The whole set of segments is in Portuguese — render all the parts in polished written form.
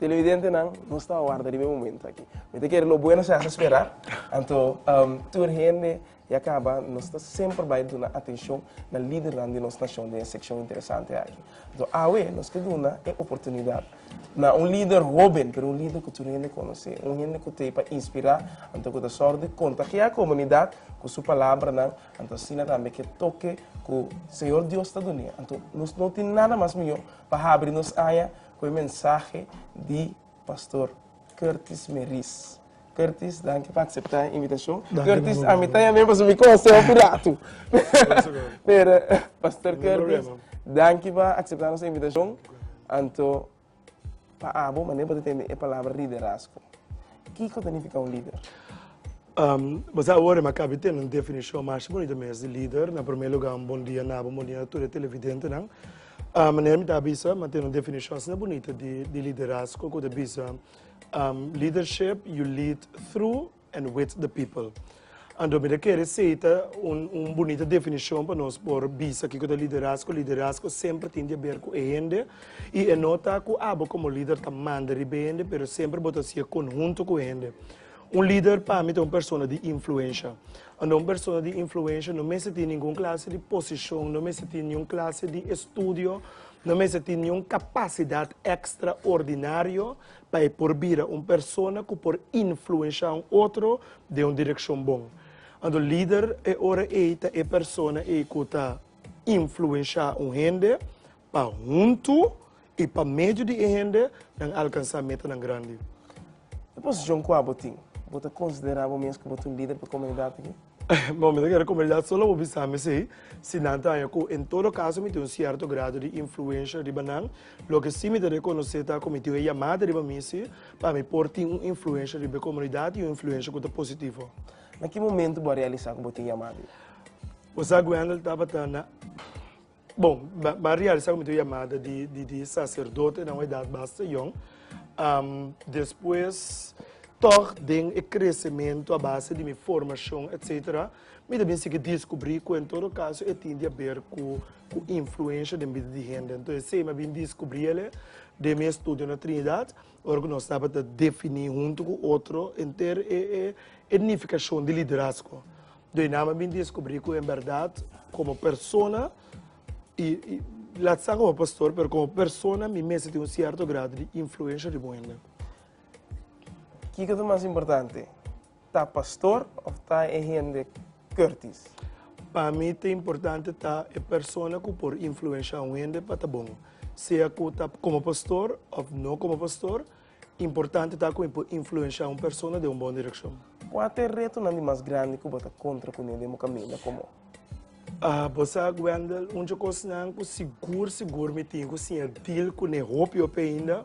televidente não está a guardar de momento aqui. Mas que lo bueno se hace esperar. Então, toda gente e acaba nós está sempre vai dar atenção na líder da nossa nação, de secção interessante aqui. Então, nós que dá uma oportunidade na líder jovem, mas líder que tu gente conhece, gente que tem para inspirar, então que da sorte conta que a comunidade com sua palavra então assim também que toque que o Senhor Deus está dando. Então, nós não tem nada mais melhor para abrir nos área com o mensagem de pastor Curtis Meris. Curtis, danke por aceitar a invitação. Curtis, a mitad também para me conhecer o pilato. Mas, pastor Curtis, danke por aceitar a nossa invitação. Então, para a boa maneira para entender a palavra liderazgo. O que significa líder? Mas agora eu acabo de ter uma definição mais bonita mesmo de líder. Na primeiro lugar, bom dia a toda a televidente. A maneira que eu tenho uma definição bonita de liderazgo, que eu leadership, you lead through and with the people. Então, eu quero receita uma bonita definição para nós por bisa que o liderazgo sempre tem a ver com a gente e é nota que abo como líder também manda a gente, mas sempre bota ser conjunto com a gente. Líder para mim é uma pessoa de influência. Uma pessoa de influência não me tem nenhuma classe de posição, não me tem nenhuma classe de estudo, não me tem nenhuma capacidade extraordinária para porvir uma pessoa que pode influenciar outro de uma direção boa. Então, líder é ora a pessoa que está influenciar um gente para junto e para meio de gente para alcançar a meta grande. A posição que você tem, você considera mesmo que você é um líder para a comunidade aqui? Bom, eu quero comunidade só vou pensar, mas se não em todo caso, me tem um certo grado de influência de banana. Lo que sim me deve reconhecer é como tem uma chamada de mim, para me portar uma influência de comunidade e uma influência que é positiva. Na que momento você realizar como tem chamada? Você aguenta estava na bom, para realizar como tem chamada de sacerdote na idade bastante jovem. Depois toch tem o crescimento à base de minha formação, etc. Me também se que descobri que em todo caso eu tinha a ver com influência da vida de gente. Então, se eu me descobri ele de meu estudo na Trinidade, agora nós estamos a definir junto com outro inteiro a unificação de liderazgo. Então, eu me descobri que em verdade, como pessoa e lá como pastor, mas como pessoa, me tem um certo grado de influência de mundo. O que é o mais importante? Está pastor ou está gente Curtis? Para mim é importante estar a pessoa que pode influenciar um gente para estar bom. Seja como pastor ou não como pastor, importante estar como influenciar uma pessoa de uma boa direção. Qual é o reto mais grande que você contra com ele caminho como? Você aguenta uma coisa que seguro me tem que ser deal com o roupa ainda.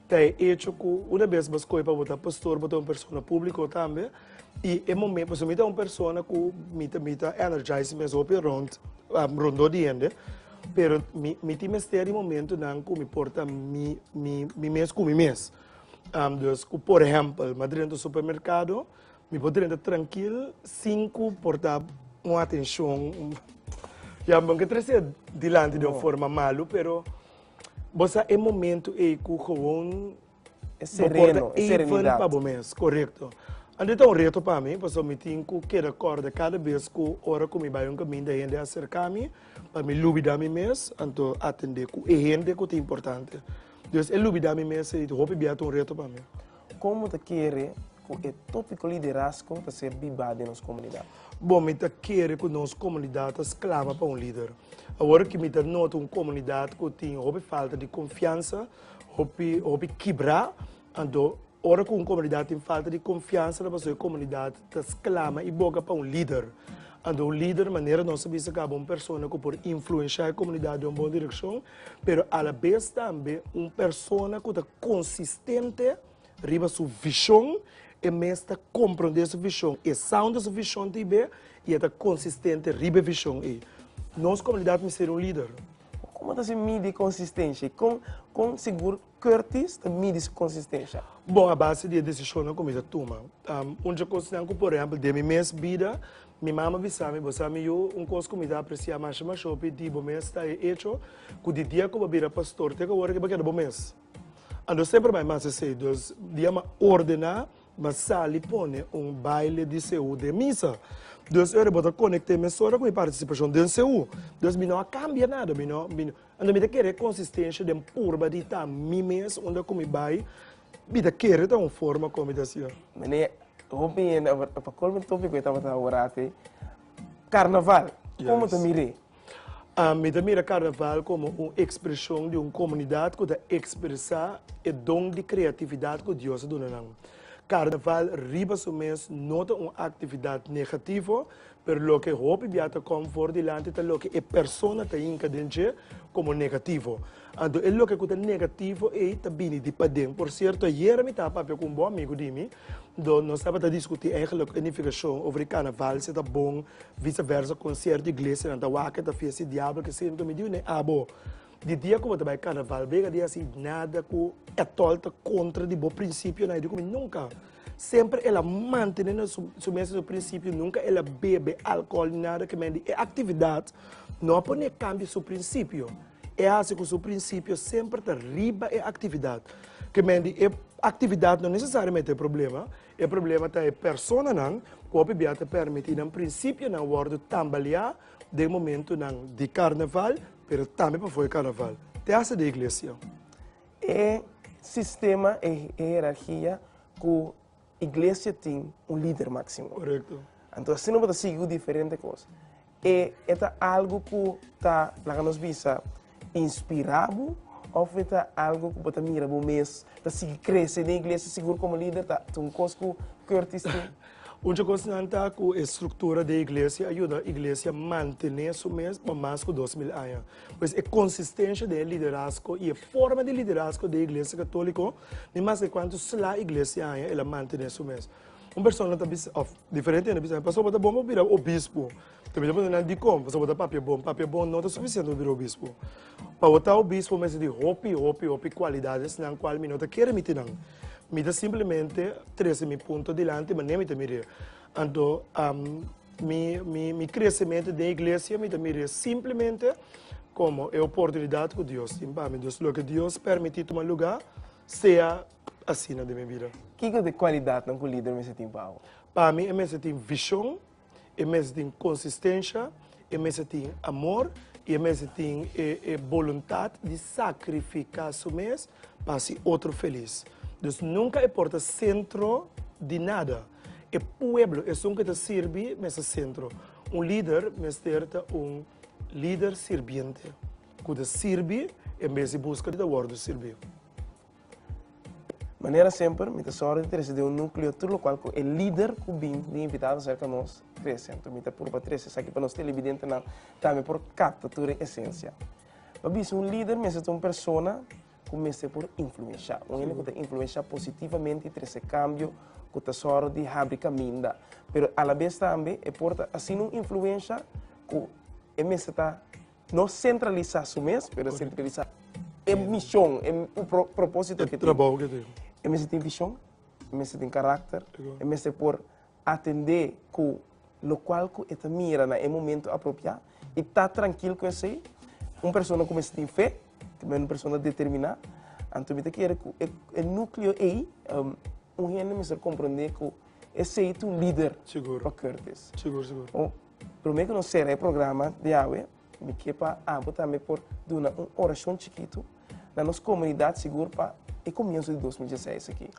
Tem hecho que uma vez você vai para botar pastor, botar uma pessoa pública também, e é momento você me dá uma pessoa que me energize mais roupa rondo de gente, pero me tem mistério momento não que me porta me mês com me mês. Então, por exemplo, dentro do supermercado, me pode entrar tranquilo, 5 portar uma atenção, já não que trazer diante de uma forma malo, pero você é momento que gewoon sereno, serenidade para mês, correto. Então, um reto para mim, você me tem que recordar cada vez que hora que me vai um caminho de gente acercar-me, para me luvidar me mês, então atender com a gente que é importante. Então, é luvidar me mês e roupa é um reto para mim. Como você quer que o tópico liderazgo para ser vivado nas comunidades? Bom, eu quero que nossa comunidade clama para um líder. Agora que me nota uma comunidade que tem falta de confiança, quebrar, então, agora que uma comunidade tem falta de confiança, a comunidade clama e boga para um líder. Então, o líder, maneira nós sabemos que é uma pessoa que pode influenciar a comunidade em uma boa direção, mas, à la vez, também, uma pessoa que é consistente, riba sua visão, e mesmo compreender essa visão, e sound essa visão também, e é consistente, riba a visão. Nossa comunidade me ser um líder. Como você mide consistência? Com seguro Curtis mide consistência? Bom, a base de decisão como eu tomo. Uma coisa que, por exemplo, de minha vida, minha mãe avisava-me, você me deu coisa que me dá apreciar mais, mas eu pedi, bom mês está hecho, que o dia que eu vira pastor, tem que agora que vai querer bom mês. Ando sempre mais massa sei, dus dia ma ordena, mas sali pone baile de CU de missa. Dus eu bota conectar minha sora com a participação de CU. Dus me não cambia nada, me não, ando me querer consistência de purba de tá mimes onde como vai, me querer tá uma forma como da assim. Mene, hopi para qual tópico que estava agora carnaval. Como te mire? Me mira carnaval como uma expressão de uma comunidade que expressa o dom de criatividade que Deus dá. Carnaval riba so mês nota uma atividade negativa, pero lo que hope biata comfort dilante ta lo que a persona ta inca dentro como negativo. Ando é lo que é negativo e ta bini di padem. Por certo, ayer me tava com um bom amigo de mim, do nós estava a discutir eigenlijk a unificação over carnaval, se tá bom, vice-versa, concerto, igreja, anda waka, ta festa diabo que sempre me diu né, abo. De dia como também carnaval, vega dia assim nada que é tolta contra de bom princípio, né? Digo nunca. Sempre ela mantém no seu princípio, nunca ela bebe álcool nada que mende. É atividade, não pode cambiar seu princípio. É assim que o seu princípio sempre está riba é atividade. Que mende é atividade não necessariamente é problema. É problema tá é persona não, que biata permitir um princípio não word tambalear de momento não de carnaval. Pero também para foi carnaval. Te hace de igreja. É sistema e hierarquia que a igreja tem um líder máximo. Correto. Então, assim não pode seguir diferente coisa. É algo que está lá nos visa inspirado ou é algo que pode mirar o mês, para seguir crescer na igreja seguro como líder, tá um coisa que o artista. Onde constante com a estrutura da igreja ajuda a igreja a manter isso mesmo por mais de 2000 anos. Pois a consistência do liderazgo e a forma de liderazgo da igreja católica, nem mais de quanto a igreja ela mantém isso mesmo. Uma pessoa está diferente, a pessoa está bom para virar o bispo. Também não de como, a pessoa está papel bom não é suficiente para virar o bispo. Para botar o bispo, mas de hopi qualidades, na qual me não quer emitir. Me dá simplesmente 13 mil pontos delante, mas nem me mire. Então, mi crescimento da igreja me mire simplesmente como a oportunidade que Deus tem para mim. Então, o que Deus permite tomar lugar, seja assim na minha vida. O que é de qualidade que o líder me tem para mim, eu tenho visão, eu tenho consistência, eu tenho amor, e eu tenho vontade de sacrificar o mês para ser outro feliz. Então, nunca importa centro de nada. O povo é um que te serve nesse centro. Líder, líder serviente. Que te serve em vez de buscar de word servir. Maneira sempre, me tesoro de um núcleo tudo qual é líder que vem de invitado cerca nós cresce. Então, me por patrícia, aqui para nós ter evidente não, também por captura essência. Mas um líder, mas é uma pessoa comece por influenciar. Um que influenciar positivamente esse cambio que o tesouro de abrir caminho. Mas, a la vez também, é porta assim uma influência que é mesmo não centralizar o mês, mas centralizar a missão, o propósito que tem. É mesmo tem visão, é mesmo tem caráter, é mesmo por atender com o qual que é mira no momento apropriado e está tranquilo com isso. Uma pessoa que tem fé, também uma pessoa determinada. Então, eu quero que o núcleo aí, gente me compreender que esse é um líder para Curtis. Seguro. Primeiro que não será o programa de Aue, me quepa também por dar uma oração chiquito na nossa comunidade segura para o começo de 2016 aqui.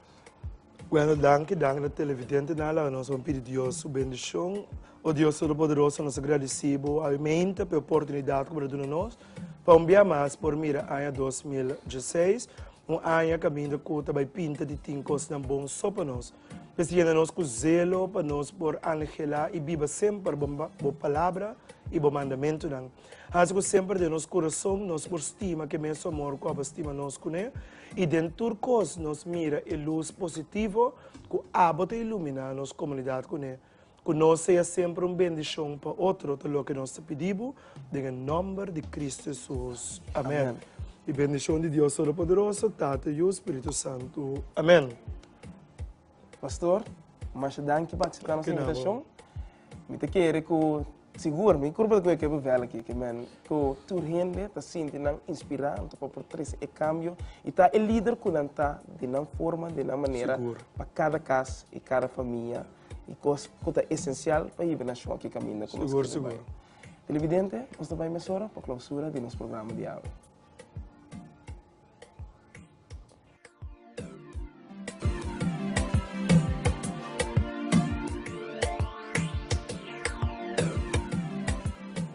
Bueno, danke na televidente, nós vamos pedir Deus a bendição. O Deus Todo-Poderoso, nós agradecemos aumenta pela oportunidade que nos nós para enviar mais por mira ano 2016, ano que ainda vai pinta de tincos na bom só para nós. Precisa nós com zelo para nós por angelar e viva sempre a palavra e o mandamento. Assim sempre de nosso coração, nós por estima que mesmo amor com a estima nós com ele. E dentro de coisas, nós mira a luz positiva que abota e ilumina a nossa comunidade com ele. Que nós seja sempre uma bendição para outro, é o que nós pedimos, em nome de Cristo Jesus. Amém. E bendição de Deus Todo-Poderoso, Tata e o Espírito Santo. Amém. Pastor, mas danke para aceitar nossa invitação. Me quero que seguro, me curva que eu vou aqui, que man, que tu rende, tá sentindo inspirado, para portar e cambio, e tá o líder que não tá de uma forma, de uma maneira, para cada casa e cada família, e coisa que é essencial para ir na show que caminha com seguro. Televidente, nós vai mesora para a clausura de nosso programa de hoje.